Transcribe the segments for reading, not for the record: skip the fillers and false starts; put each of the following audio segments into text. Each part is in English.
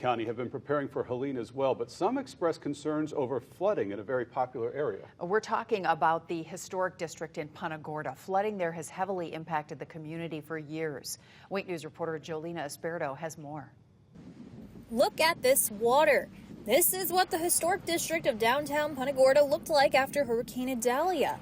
County have been preparing for Helene as well, but some express concerns over flooding in a very popular area. We're talking about the historic district in Punta Gorda. Flooding there has heavily impacted the community for years. Wake News reporter Jolina Esperto has more. Look at this water. This is what the historic district of downtown Punta Gorda looked like after Hurricane Idalia.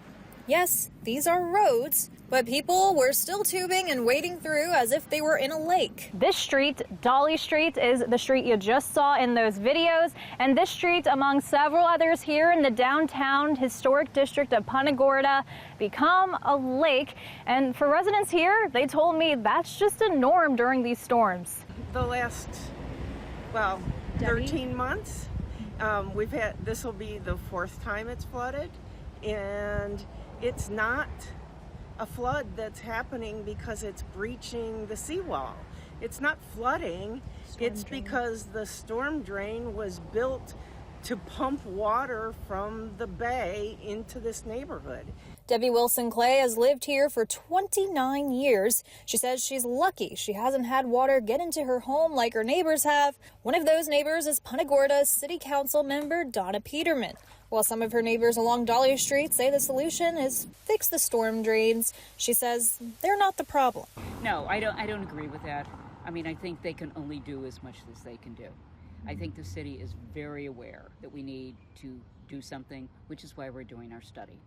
Yes, these are roads, but people were still tubing and wading through as if they were in a lake. This street, Dolly Street, is the street you just saw in those videos. And this street, among several others here in the downtown historic district of Punta Gorda, become a lake. And for residents here, they told me that's just a norm during these storms. The last, 13 months, this will be the fourth time it's flooded. And it's not a flood that's happening because it's breaching the seawall. It's not flooding. It's because the storm drain was built to pump water from the bay into this neighborhood. Debbie Wilson-Clay has lived here for 29 years. She says she's lucky she hasn't had water get into her home like her neighbors have. One of those neighbors is Punta Gorda City Council member Donna Peterman. While some of her neighbors along Dolly Street say the solution is fix the storm drains, she says they're not the problem. No, I don't agree with that. I mean, I think they can only do as much as they can do. I think the city is very aware that we need to do something, which is why we're doing our study.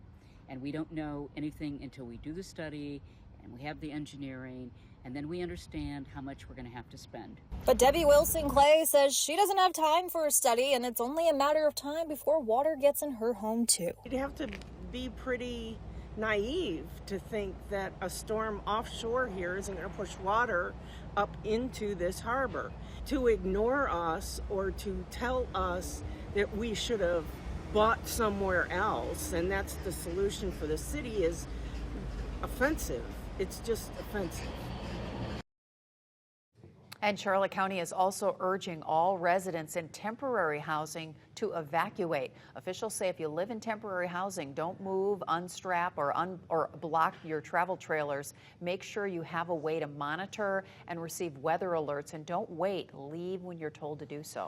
And we don't know anything until we do the study and we have the engineering, and then we understand how much we're going to have to spend. But Debbie Wilson-Clay says she doesn't have time for a study, and it's only a matter of time before water gets in her home, too. You'd have to be pretty naive to think that a storm offshore here isn't going to push water up into this harbor. To ignore us or to tell us that we should have bought somewhere else and that's the solution for the city is offensive. It's just offensive. And Charlotte County is also urging all residents in temporary housing to evacuate. Officials say if you live in temporary housing, don't move, unstrap, or block your travel trailers. Make sure you have a way to monitor and receive weather alerts, and don't wait. Leave when you're told to do so.